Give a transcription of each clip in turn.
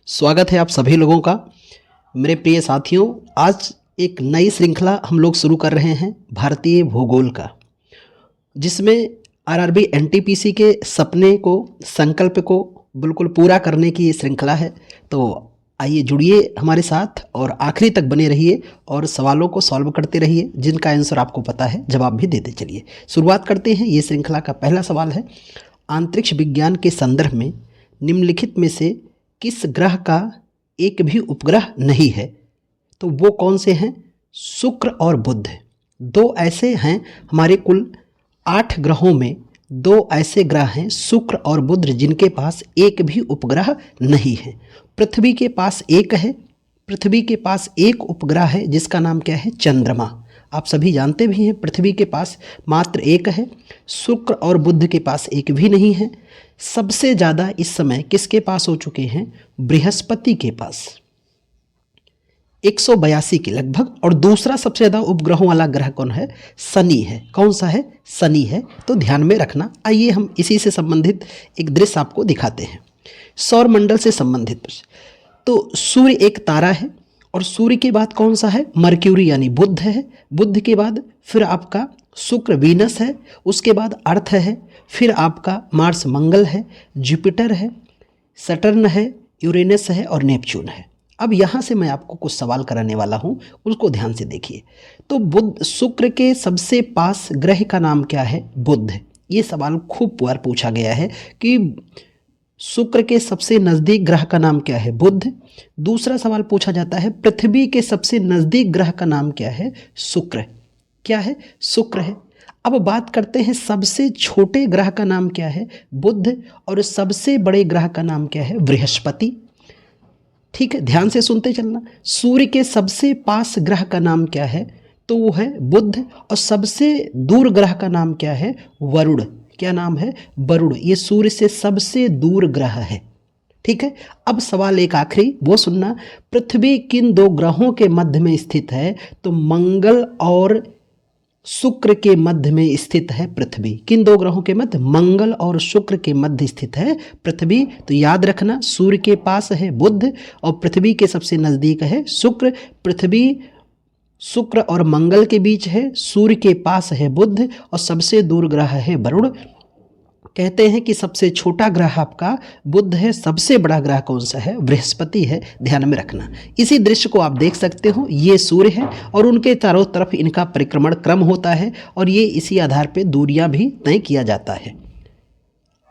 स्वागत है आप सभी लोगों का। मेरे प्रिय साथियों, आज एक नई श्रृंखला हम लोग शुरू कर रहे हैं भारतीय भूगोल का, जिसमें आरआरबी एनटीपीसी के सपने को, संकल्प को बिल्कुल पूरा करने की ये श्रृंखला है। तो आइए जुड़िए हमारे साथ और आखिरी तक बने रहिए और सवालों को सॉल्व करते रहिए, जिनका आंसर आपको पता है, जवाब भी देते चलिए। शुरुआत करते हैं। ये श्रृंखला का पहला सवाल है, अंतरिक्ष विज्ञान के संदर्भ में निम्नलिखित में से किस ग्रह का एक भी उपग्रह नहीं है? तो वो कौन से हैं? शुक्र और बुध। दो ऐसे हैं, हमारे कुल 8 ग्रहों में 2 ऐसे ग्रह हैं, शुक्र और बुध, जिनके पास एक भी उपग्रह नहीं है। पृथ्वी के पास एक है, पृथ्वी के पास एक उपग्रह है जिसका नाम क्या है? चंद्रमा। आप सभी जानते भी हैं पृथ्वी के पास मात्र एक है, शुक्र और बुध के पास एक भी नहीं है। सबसे ज़्यादा इस समय किसके पास हो चुके हैं? बृहस्पति के पास 182 के लगभग। और दूसरा सबसे ज़्यादा उपग्रहों वाला ग्रह कौन है? शनि है। कौन सा है? शनि है। तो ध्यान में रखना। आइए हम इसी से संबंधित एक दृश्य आपको दिखाते हैं, सौर मंडल से संबंधित प्रश्न। तो सूर्य एक तारा है और सूर्य के बाद कौन सा है? मर्क्यूरी यानी बुध है। बुध के बाद फिर आपका शुक्र वीनस है, उसके अर्थ अर्थ है, फिर आपका मार्स मंगल है, जुपिटर है, सटर्न है, यूरेनस है और नेपच्यून है। अब यहाँ से मैं आपको कुछ सवाल कराने वाला हूँ, उसको ध्यान से देखिए। तो बुध, शुक्र के सबसे पास ग्रह का नाम क्या है? बुध। ये सवाल खूब बार पूछा गया है कि शुक्र के सबसे नज़दीक ग्रह का नाम क्या है? बुध। दूसरा सवाल पूछा जाता है, पृथ्वी के सबसे नज़दीक ग्रह का नाम क्या है? शुक्र। क्या है? शुक्र है। अब बात करते हैं, सबसे छोटे ग्रह का नाम क्या है? बुध। और सबसे बड़े ग्रह का नाम क्या है? बृहस्पति। ठीक है, ध्यान से सुनते चलना। सूर्य के सबसे पास ग्रह का नाम क्या है? तो वो है बुध। और सबसे दूर ग्रह का नाम क्या है? वरुण। क्या नाम है? वरुण। ये सूर्य से सबसे दूर ग्रह है। ठीक है। अब सवाल एक आखिरी, वो सुनना। पृथ्वी किन 2 ग्रहों के मध्य में स्थित है? तो मंगल और शुक्र के मध्य में स्थित है पृथ्वी। किन 2 ग्रहों के मध्य? मंगल और शुक्र के मध्य स्थित है पृथ्वी। तो याद रखना, सूर्य के पास है बुध और पृथ्वी के सबसे नज़दीक है शुक्र। पृथ्वी शुक्र और मंगल के बीच है, सूर्य के पास है बुध और सबसे दूर ग्रह है वरुण। कहते हैं कि सबसे छोटा ग्रह आपका बुध है, सबसे बड़ा ग्रह कौन सा है? बृहस्पति है। ध्यान में रखना। इसी दृश्य को आप देख सकते हो, ये सूर्य है और उनके चारों तरफ इनका परिक्रमण क्रम होता है और ये इसी आधार पर दूरियां भी तय किया जाता है।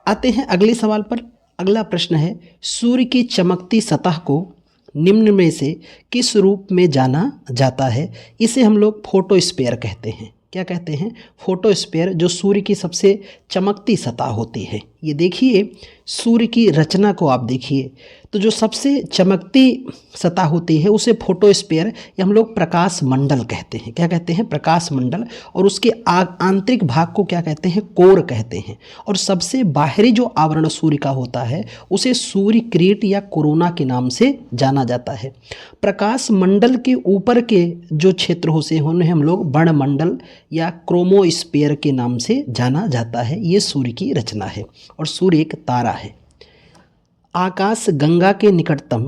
आते हैं अगले सवाल पर। अगला प्रश्न है, सूर्य की चमकती सतह को निम्न में से किस रूप में जाना जाता है? इसे हम लोग फोटोस्फीयर कहते हैं। क्या कहते हैं? फोटोस्फीयर, जो सूर्य की सबसे चमकती सतह होती है। ये देखिए, सूर्य की रचना को आप देखिए, तो जो सबसे चमकती सतह होती है उसे फोटोस्फीयर या हम लोग प्रकाश मंडल कहते हैं। क्या कहते हैं? प्रकाश मंडल। और उसके आंतरिक भाग को क्या कहते हैं? कोर कहते हैं। और सबसे बाहरी जो आवरण सूर्य का होता है उसे सूर्य किरीट या कोरोना के नाम से जाना जाता है। प्रकाश मंडल के ऊपर के जो क्षेत्र होते हैं उन्हें हम लोग वर्णमंडल या क्रोमोस्फीयर के नाम से जाना जाता है। ये सूर्य की रचना है और सूर्य एक तारा है। आकाश गंगा के निकटतम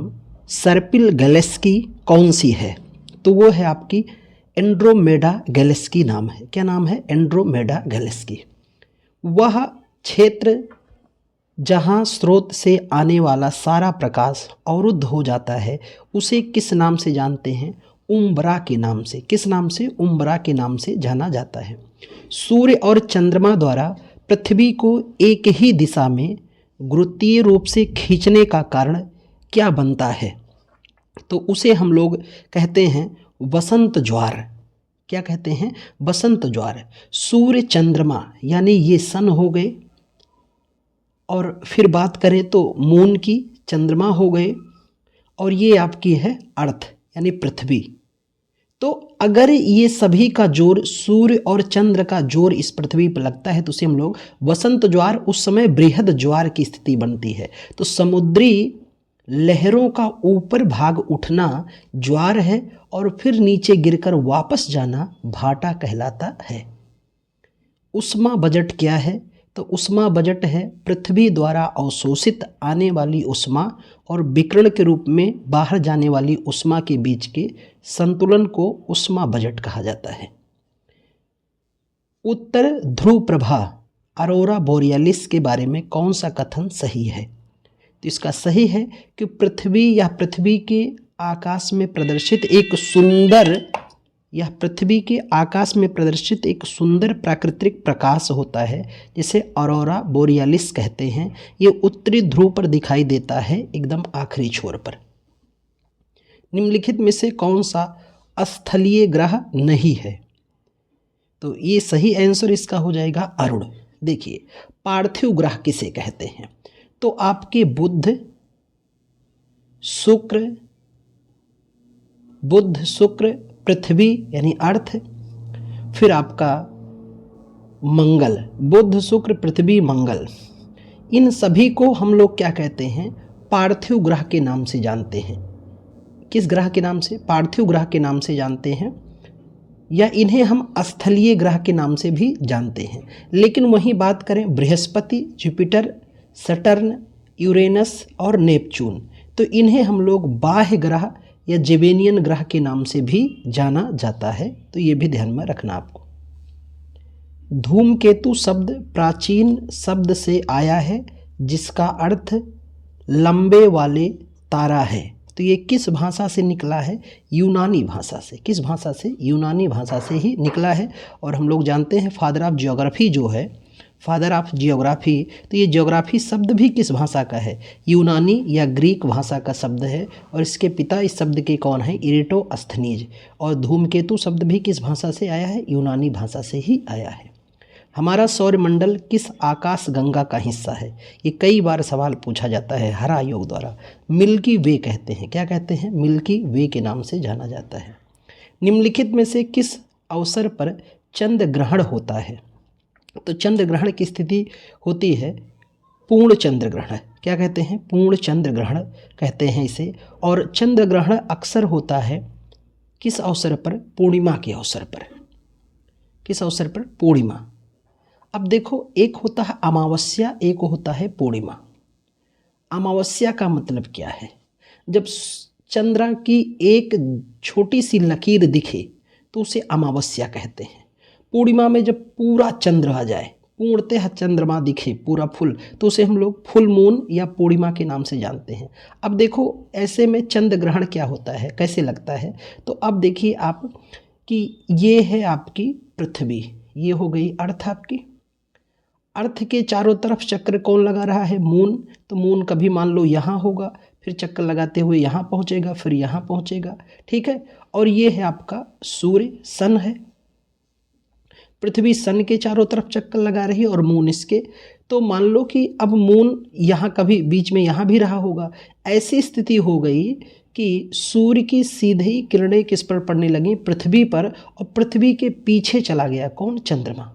सर्पिल गैलेक्सी कौन सी है? तो वो है आपकी एंड्रोमेडा गैलेक्सी नाम है। क्या नाम है? Andromeda Galaxy. वह क्षेत्र जहाँ स्रोत से आने वाला सारा प्रकाश अवरुद्ध हो जाता है उसे किस नाम से जानते हैं? उम्ब्रा के नाम से। किस नाम से? उम्ब्रा के नाम से जाना जाता है। सूर्य और चंद्रमा द्वारा पृथ्वी को एक ही दिशा में गुरुत्वीय रूप से खींचने का कारण क्या बनता है? तो उसे हम लोग कहते हैं वसंत ज्वार। क्या कहते हैं? वसंत ज्वार। सूर्य चंद्रमा यानी ये सन हो गए, और फिर बात करें तो मून की, चंद्रमा हो गए, और ये आपकी है अर्थ यानी पृथ्वी। तो अगर ये सभी का जोर, सूर्य और चंद्र का जोर इस पृथ्वी पर लगता है तो उसे हम लोग वसंत ज्वार, उस समय बृहद ज्वार की स्थिति बनती है। तो समुद्री लहरों का ऊपर भाग उठना ज्वार है और फिर नीचे गिरकर वापस जाना भाटा कहलाता है। उष्मा बजट क्या है? तो ऊष्मा बजट है पृथ्वी द्वारा अवशोषित आने वाली ऊष्मा और विकिरण के रूप में बाहर जाने वाली ऊष्मा के बीच के संतुलन को ऊष्मा बजट कहा जाता है। उत्तर ध्रुव प्रभा अरोरा बोरियालिस के बारे में कौन सा कथन सही है? तो इसका सही है कि पृथ्वी या पृथ्वी के आकाश में प्रदर्शित एक सुंदर प्राकृतिक प्रकाश होता है जिसे अरोरा बोरियालिस कहते हैं। ये उत्तरी ध्रुव पर दिखाई देता है, एकदम आखिरी छोर पर। निम्नलिखित में से कौन सा स्थलीय ग्रह नहीं है? तो ये सही आंसर इसका हो जाएगा अरुण। देखिए, पार्थिव ग्रह किसे कहते हैं? तो आपके बुध, शुक्र, पृथ्वी यानी अर्थ, फिर आपका मंगल, बुध, शुक्र, पृथ्वी, मंगल, इन सभी को हम लोग क्या कहते हैं? पार्थिव ग्रह के नाम से जानते हैं। किस ग्रह के नाम से? पार्थिव ग्रह के नाम से जानते हैं, या इन्हें हम स्थलीय ग्रह के नाम से भी जानते हैं। लेकिन वहीं बात करें बृहस्पति, जुपिटर, सटर्न, यूरेनस और नेपच्यून, तो इन्हें हम लोग बाह्य ग्रह या जेवेनियन ग्रह के नाम से भी जाना जाता है। तो ये भी ध्यान में रखना आपको। धूमकेतु शब्द प्राचीन शब्द से आया है जिसका अर्थ लंबे वाले तारा है। तो ये किस भाषा से निकला है? यूनानी भाषा से। किस भाषा से? यूनानी भाषा से ही निकला है। और हम लोग जानते हैं फादर ऑफ जियोग्राफी जो है, फादर ऑफ जियोग्राफी, तो ये जियोग्राफी शब्द भी किस भाषा का है? यूनानी या ग्रीक भाषा का शब्द है। और इसके पिता इस शब्द के कौन है? इरेटोस्थनीज। और धूमकेतु शब्द भी किस भाषा से आया है? यूनानी भाषा से ही आया है। हमारा सौरमंडल किस आकाश गंगा का हिस्सा है? ये कई बार सवाल पूछा जाता है हर आयोग द्वारा। मिल्की वे कहते हैं। क्या कहते हैं? मिल्की वे के नाम से जाना जाता है। निम्नलिखित में से किस अवसर पर चंद्र ग्रहण होता है? तो चंद्र ग्रहण की स्थिति होती है पूर्ण चंद्र ग्रहण। क्या कहते हैं? पूर्ण चंद्र ग्रहण कहते हैं इसे। और चंद्र ग्रहण अक्सर होता है किस अवसर पर? पूर्णिमा के अवसर पर। किस अवसर पर? पूर्णिमा। अब देखो, एक होता है अमावस्या, एक होता है पूर्णिमा। अमावस्या का मतलब क्या है? जब चंद्र की एक छोटी सी लकीर दिखे तो उसे अमावस्या कहते हैं। पूर्णिमा में जब पूरा चंद्र आ जाए, पूर्णतः चंद्रमा दिखे पूरा फुल, तो उसे हम लोग फुल मून या पूर्णिमा के नाम से जानते हैं। अब देखो, ऐसे में चंद्र ग्रहण क्या होता है, कैसे लगता है? तो अब देखिए आप कि ये है आपकी पृथ्वी, ये हो गई अर्थ आपकी। अर्थ के चारों तरफ चक्र कौन लगा रहा है? मून। तो मून कभी मान लो यहाँ होगा, फिर चक्कर लगाते हुए यहाँ पहुँचेगा, फिर यहाँ पहुँचेगा, ठीक है। और ये है आपका सूर्य, सन है। पृथ्वी सन के चारों तरफ चक्कर लगा रही है और मून इसके। तो मान लो कि अब मून यहाँ कभी बीच में यहाँ भी रहा होगा। ऐसी स्थिति हो गई कि सूर्य की सीधी किरणें किस पर पड़ने लगी? पृथ्वी पर। और पृथ्वी के पीछे चला गया कौन? चंद्रमा।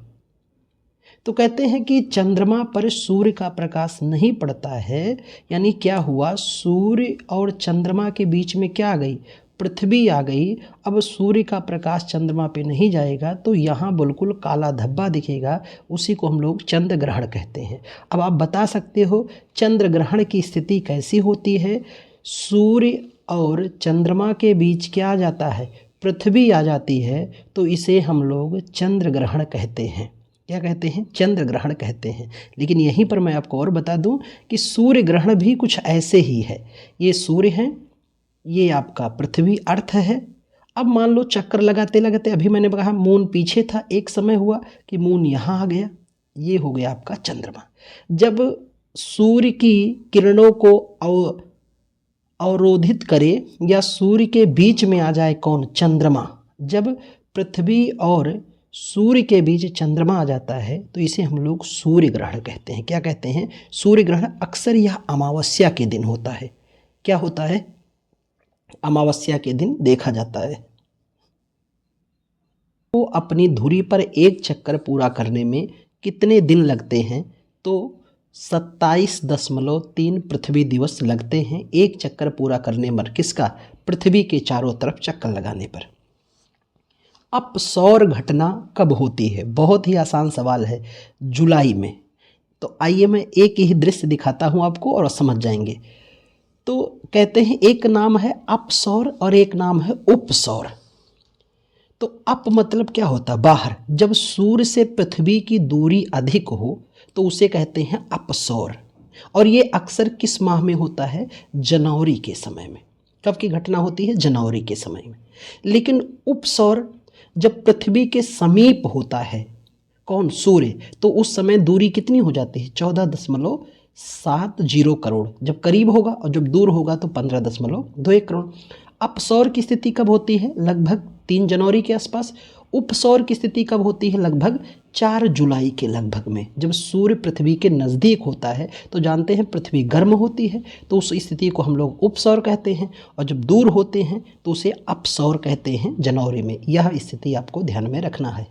तो कहते हैं कि चंद्रमा पर सूर्य का प्रकाश नहीं पड़ता है। यानी क्या हुआ? सूर्य और चंद्रमा के बीच में क्या आ गई? पृथ्वी आ गई। अब सूर्य का प्रकाश चंद्रमा पे नहीं जाएगा तो यहाँ बिल्कुल काला धब्बा दिखेगा, उसी को हम लोग चंद्र ग्रहण कहते हैं। अब आप बता सकते हो चंद्र ग्रहण की स्थिति कैसी होती है? सूर्य और चंद्रमा के बीच क्या आ जाता है? पृथ्वी आ जाती है, तो इसे हम लोग चंद्र ग्रहण कहते हैं। क्या कहते हैं? चंद्र ग्रहण कहते हैं। लेकिन यहीं पर मैं आपको और बता दूं कि सूर्य ग्रहण भी कुछ ऐसे ही है। ये सूर्य है, ये आपका पृथ्वी अर्थ है। अब मान लो चक्कर लगाते लगाते, अभी मैंने कहा मून पीछे था, एक समय हुआ कि मून यहाँ आ गया, ये हो गया आपका चंद्रमा। जब सूर्य की किरणों को अवरोधित करे या सूर्य के बीच में आ जाए कौन? चंद्रमा। जब पृथ्वी और सूर्य के बीच चंद्रमा आ जाता है तो इसे हम लोग सूर्य ग्रहण कहते हैं। क्या कहते हैं? सूर्य ग्रहण। अक्सर यह अमावस्या के दिन होता है। क्या होता है? अमावस्या के दिन देखा जाता है। तो अपनी धुरी पर एक चक्कर पूरा करने में कितने दिन लगते हैं? तो 27.3 पृथ्वी दिवस लगते हैं एक चक्कर पूरा करने पर। किसका? पृथ्वी के चारों तरफ चक्कर लगाने पर। अब सौर घटना कब होती है? बहुत ही आसान सवाल है। जुलाई में। तो आइए मैं एक ही दृश्य दिखाता हूँ आपको और समझ जाएंगे। तो कहते हैं एक नाम है अपसौर और एक नाम है उपसौर। तो अप मतलब क्या होता है? बाहर। जब सूर्य से पृथ्वी की दूरी अधिक हो तो उसे कहते हैं अपसौर। और ये अक्सर किस माह में होता है? जनवरी के समय में। कब की घटना होती है? जनवरी के समय में। लेकिन उपसौर जब पृथ्वी के समीप होता है, कौन? सूर्य, तो उस समय दूरी कितनी हो जाती है? 14.70 करोड़। जब करीब होगा और जब दूर होगा तो 15.21 करोड़। अपसौर की स्थिति कब होती है? लगभग 3 जनवरी के आसपास। उपसौर की स्थिति कब होती है? लगभग 4 जुलाई के लगभग में। जब सूर्य पृथ्वी के नज़दीक होता है तो जानते हैं पृथ्वी गर्म होती है, तो उस स्थिति को हम लोग उपसौर कहते हैं, और जब दूर होते हैं तो उसे अपसौर कहते हैं जनवरी में। यह स्थिति आपको ध्यान में रखना है।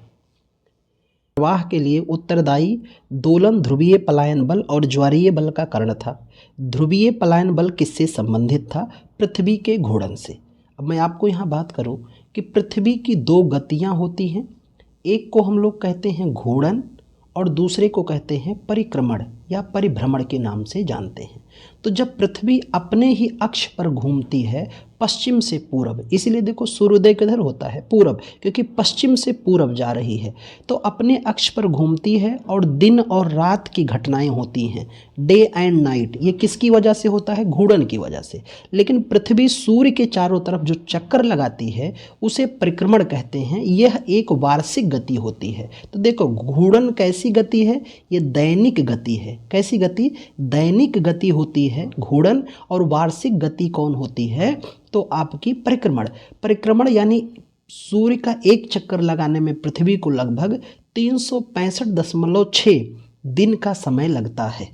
प्रवाह के लिए उत्तरदायी दोलन ध्रुवीय पलायन बल और ज्वारीय बल का कारण था। ध्रुवीय पलायन बल किससे संबंधित था? पृथ्वी के घूर्णन से। अब मैं आपको यहाँ बात करूँ कि पृथ्वी की 2 गतियाँ होती हैं। एक को हम लोग कहते हैं घूर्णन और दूसरे को कहते हैं परिक्रमण या परिभ्रमण के नाम से जानते हैं। तो जब पृथ्वी अपने ही अक्ष पर घूमती है पश्चिम से पूरब, इसीलिए देखो सूर्योदय किधर होता है? पूरब, क्योंकि पश्चिम से पूरब जा रही है, तो अपने अक्ष पर घूमती है और दिन और रात की घटनाएं होती हैं, डे एंड नाइट। ये किसकी वजह से होता है? घूर्णन की वजह से। लेकिन पृथ्वी सूर्य के चारों तरफ जो चक्कर लगाती है उसे परिक्रमण कहते हैं। यह एक वार्षिक गति होती है। तो देखो घूर्णन कैसी गति है? ये दैनिक गति है। कैसी गति? दैनिक गति होती है घूर्णन। और वार्षिक गति कौन होती है? तो आपकी परिक्रमण। परिक्रमण यानी सूर्य का एक चक्कर लगाने में पृथ्वी को लगभग 365.6 दिन का समय लगता है,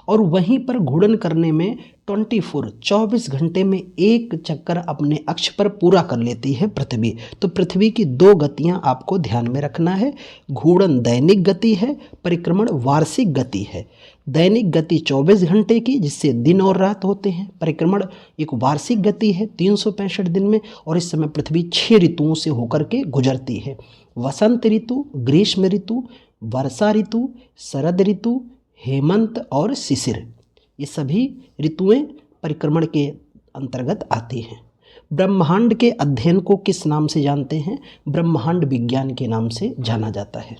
और वहीं पर घूर्णन करने में 24 घंटे में एक चक्कर अपने अक्ष पर पूरा कर लेती है पृथ्वी। तो पृथ्वी की 2 गतियां आपको ध्यान में रखना है। घूर्णन दैनिक गति है, परिक्रमण वार्षिक गति है। दैनिक गति 24 घंटे की, जिससे दिन और रात होते हैं। परिक्रमण एक वार्षिक गति है 365 दिन में, और इस समय पृथ्वी 6 ऋतुओं से होकर के गुजरती है। वसंत ऋतु, ग्रीष्म ऋतु, वर्षा ऋतु, शरद ऋतु, हेमंत और शिशिर, ये सभी ऋतुएं परिक्रमण के अंतर्गत आती हैं। ब्रह्मांड के अध्ययन को किस नाम से जानते हैं? ब्रह्मांड विज्ञान के नाम से जाना जाता है।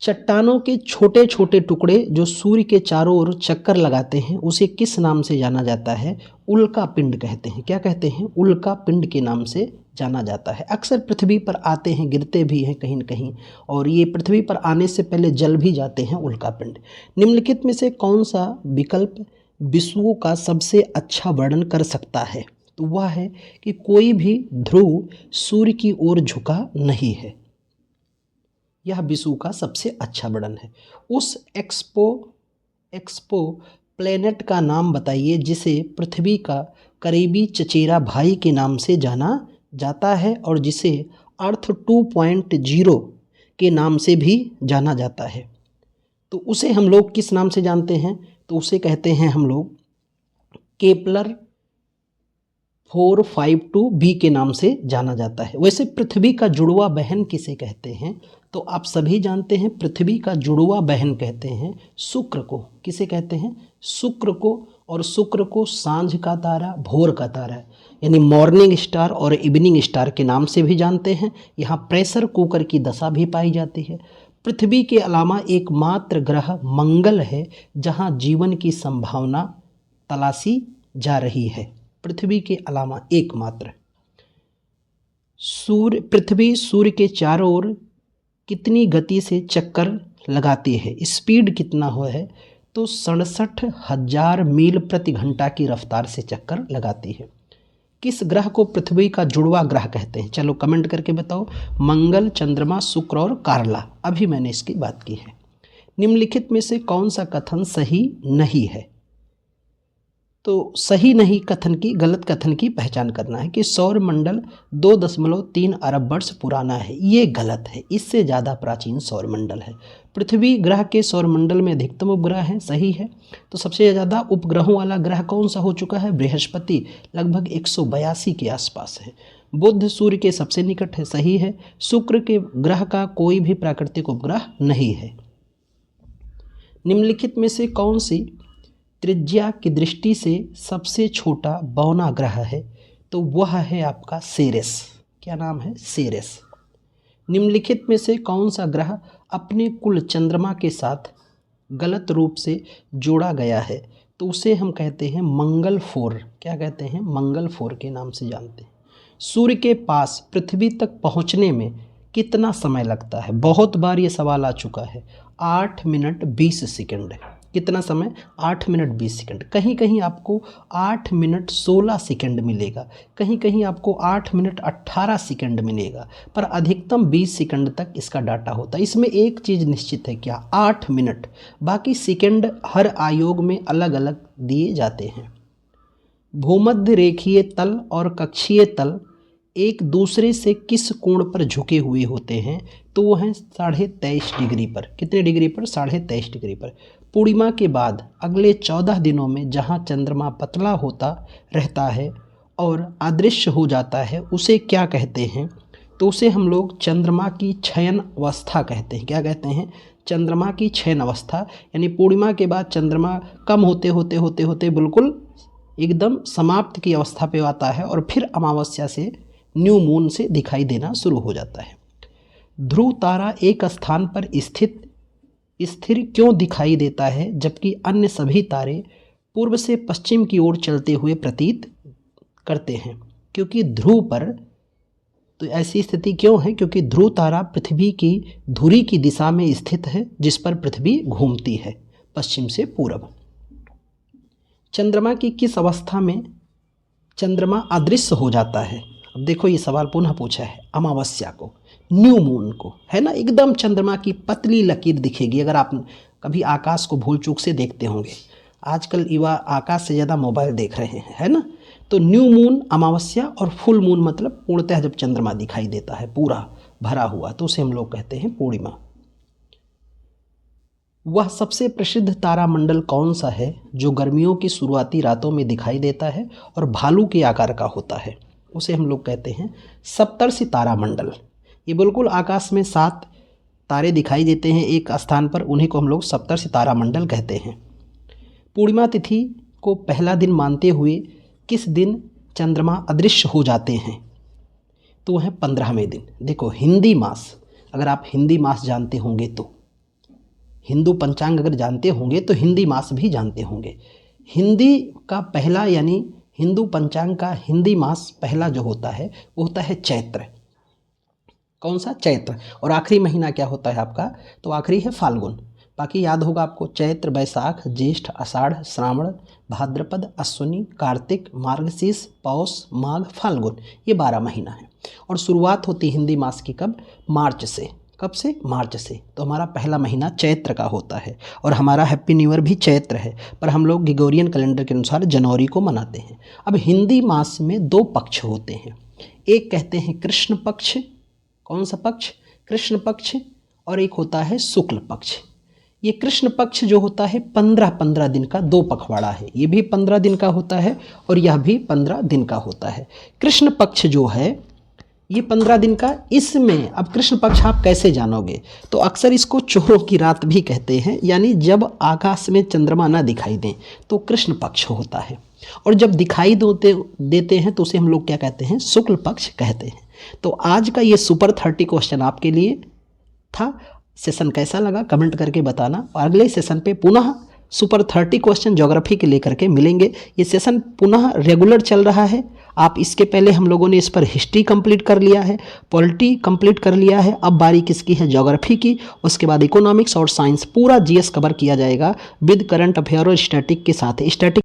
चट्टानों के छोटे छोटे टुकड़े जो सूर्य के चारों ओर चक्कर लगाते हैं उसे किस नाम से जाना जाता है? उल्का पिंड कहते हैं। क्या कहते हैं? उल्का पिंड के नाम से जाना जाता है। अक्सर पृथ्वी पर आते हैं, गिरते भी हैं कहीं न कहीं, और ये पृथ्वी पर आने से पहले जल भी जाते हैं उल्का पिंड। निम्नलिखित में से कौन सा विकल्प विषुवों का सबसे अच्छा वर्णन कर सकता है? तो वह है कि कोई भी ध्रुव सूर्य की ओर झुका नहीं है। यह विषुव का सबसे अच्छा वर्णन है। उस एक्सपो प्लेनेट का नाम बताइए जिसे पृथ्वी का करीबी चचेरा भाई के नाम से जाना जाता है और जिसे अर्थ 2.0 के नाम से भी जाना जाता है। तो उसे हम लोग किस नाम से जानते हैं? तो उसे कहते हैं हम लोग केपलर 452b के नाम से जाना जाता है। वैसे पृथ्वी का जुड़वा बहन किसे कहते हैं? तो आप सभी जानते हैं पृथ्वी का जुड़वा बहन कहते हैं शुक्र को। किसे कहते हैं? शुक्र को। और शुक्र को सांझ का तारा, भोर का तारा, यानी मॉर्निंग स्टार और इवनिंग स्टार के नाम से भी जानते हैं। यहाँ प्रेशर कुकर की दशा भी पाई जाती है। पृथ्वी के अलावा एकमात्र ग्रह मंगल है जहाँ जीवन की संभावना तलाशी जा रही है। पृथ्वी के अलावा एकमात्र। पृथ्वी सूर्य के चारों ओर कितनी गति से चक्कर लगाती है? स्पीड कितना हो है? तो 67,000 मील प्रति घंटा की रफ्तार से चक्कर लगाती है। किस ग्रह को पृथ्वी का जुड़वा ग्रह कहते हैं? चलो कमेंट करके बताओ। मंगल, चंद्रमा, शुक्र और कार्ला। अभी मैंने इसकी बात की है। निम्नलिखित में से कौन सा कथन सही नहीं है? तो सही नहीं कथन की, गलत कथन की पहचान करना है कि सौर मंडल 2.3 अरब वर्ष पुराना है। ये गलत है, इससे ज़्यादा प्राचीन सौर मंडल है। पृथ्वी ग्रह के सौर मंडल में अधिकतम उपग्रह है, सही है। तो सबसे ज़्यादा उपग्रहों वाला ग्रह कौन सा हो चुका है? बृहस्पति, लगभग 182 के आसपास है। बुध सूर्य के सबसे निकट है, सही है। शुक्र के ग्रह का कोई भी प्राकृतिक उपग्रह नहीं है। निम्नलिखित में से कौन सी त्रिज्या की दृष्टि से सबसे छोटा बौना ग्रह है? तो वह है आपका सेरेस। क्या नाम है? सेरेस। निम्नलिखित में से कौन सा ग्रह अपने कुल चंद्रमा के साथ गलत रूप से जोड़ा गया है? तो उसे हम कहते हैं मंगल 4। क्या कहते हैं? मंगल 4 के नाम से जानते हैं। सूर्य के पास पृथ्वी तक पहुंचने में कितना समय लगता है? बहुत बार ये सवाल आ चुका है। 8 मिनट 20 सेकंड। कितना समय? 8 मिनट 20 सेकंड। कहीं कहीं आपको 8 मिनट 16 सेकंड मिलेगा, कहीं कहीं आपको 8 मिनट 18 सेकंड मिलेगा, पर अधिकतम 20 सेकंड तक इसका डाटा होता है। इसमें एक चीज़ निश्चित है, क्या? 8 मिनट। बाकी सेकंड हर आयोग में अलग अलग दिए जाते हैं। भूमध्य रेखीय तल और कक्षीय तल एक दूसरे से किस कोण पर झुके हुए होते हैं? तो वो हैं 23.5 डिग्री पर। कितने डिग्री पर? 23.5 डिग्री पर। पूर्णिमा के बाद अगले 14 दिनों में जहाँ चंद्रमा पतला होता रहता है और अदृश्य हो जाता है, उसे क्या कहते हैं? तो उसे हम लोग चंद्रमा की क्षयन अवस्था कहते हैं। क्या कहते हैं? चंद्रमा की क्षयन अवस्था। यानी पूर्णिमा के बाद चंद्रमा कम होते होते होते होते बिल्कुल एकदम समाप्त की अवस्था पे आता है और फिर अमावस्या से न्यू मून से दिखाई देना शुरू हो जाता है। ध्रुव तारा एक स्थान पर स्थिर क्यों दिखाई देता है जबकि अन्य सभी तारे पूर्व से पश्चिम की ओर चलते हुए प्रतीत करते हैं? क्योंकि ध्रुव पर तो ऐसी स्थिति क्यों है? क्योंकि ध्रुव तारा पृथ्वी की धुरी की दिशा में स्थित है, जिस पर पृथ्वी घूमती है पश्चिम से पूर्व। चंद्रमा की किस अवस्था में चंद्रमा अदृश्य हो जाता है? अब देखो ये सवाल पुनः पूछा है। अमावस्या को, न्यू मून को, है ना, एकदम चंद्रमा की पतली लकीर दिखेगी। अगर आप कभी आकाश को भूल चूक से देखते होंगे, आजकल युवा आकाश से ज़्यादा मोबाइल देख रहे हैं, है ना, तो न्यू मून, अमावस्या और फुल मून मतलब पूर्णतः जब चंद्रमा दिखाई देता है पूरा भरा हुआ, तो उसे हम लोग कहते हैं पूर्णिमा। वह सबसे प्रसिद्ध तारामंडल कौन सा है जो गर्मियों की शुरुआती रातों में दिखाई देता है और भालू के आकार का होता है? उसे हम लोग कहते हैं सप्तर्षि तारामंडल। ये बिल्कुल आकाश में 7 तारे दिखाई देते हैं एक स्थान पर, उन्हीं को हम लोग सप्तर्षि तारामंडल कहते हैं। पूर्णिमा तिथि को पहला दिन मानते हुए किस दिन चंद्रमा अदृश्य हो जाते हैं? तो वह 15वें दिन। देखो हिंदी मास, अगर आप हिंदी मास जानते होंगे तो, हिंदू पंचांग अगर जानते होंगे तो हिंदी मास भी जानते होंगे। हिंदी का पहला यानी हिंदू पंचांग का हिंदी मास पहला जो होता है वो होता है चैत्र। कौन सा? चैत्र। और आखिरी महीना क्या होता है आपका? तो आखिरी है फाल्गुन। बाकी याद होगा आपको, चैत्र, बैसाख, ज्येष्ठ, आषाढ़, श्रावण, भाद्रपद, अश्विनी, कार्तिक, मार्गशीर्ष, पौष, माघ, फाल्गुन, ये 12 महीना है। और शुरुआत होती है हिंदी मास की कब? मार्च से। कब से? मार्च से। तो हमारा पहला महीना चैत्र का होता है और हमारा हैप्पी न्यू ईयर भी चैत्र है, पर हम लोग ग्रेगोरियन कैलेंडर के अनुसार जनवरी को मनाते हैं। अब हिंदी मास में 2 पक्ष होते हैं। एक कहते हैं कृष्ण पक्ष। कौन सा पक्ष? कृष्ण पक्ष। और एक होता है शुक्ल पक्ष। ये कृष्ण पक्ष जो होता है 15-15 दिन का 2 पखवाड़ा है। ये भी 15 दिन का होता है और यह भी 15 दिन का होता है। कृष्ण पक्ष जो है ये 15 दिन का। इसमें अब कृष्ण पक्ष आप कैसे जानोगे? तो अक्सर इसको चोरों की रात भी कहते हैं, यानी जब आकाश में चंद्रमा ना दिखाई दें तो कृष्ण पक्ष होता है, और जब दिखाई देते हैं तो उसे हम लोग क्या कहते हैं? शुक्ल पक्ष कहते हैं। तो आज का ये सुपर 30 क्वेश्चन आपके लिए था। सेशन कैसा लगा कमेंट करके बताना, और अगले सेशन पे पुनः सुपर 30 क्वेश्चन ज्योग्राफी के लेकर के मिलेंगे। ये सेशन पुनः रेगुलर चल रहा है। आप इसके पहले हम लोगों ने इस पर हिस्ट्री कंप्लीट कर लिया है, पॉलिटी कंप्लीट कर लिया है, अब बारी किसकी है? ज्योग्राफी की। उसके बाद इकोनॉमिक्स और साइंस, पूरा जीएस कवर किया जाएगा विद करंट अफेयर और स्टैटिक के साथ। स्टैटिक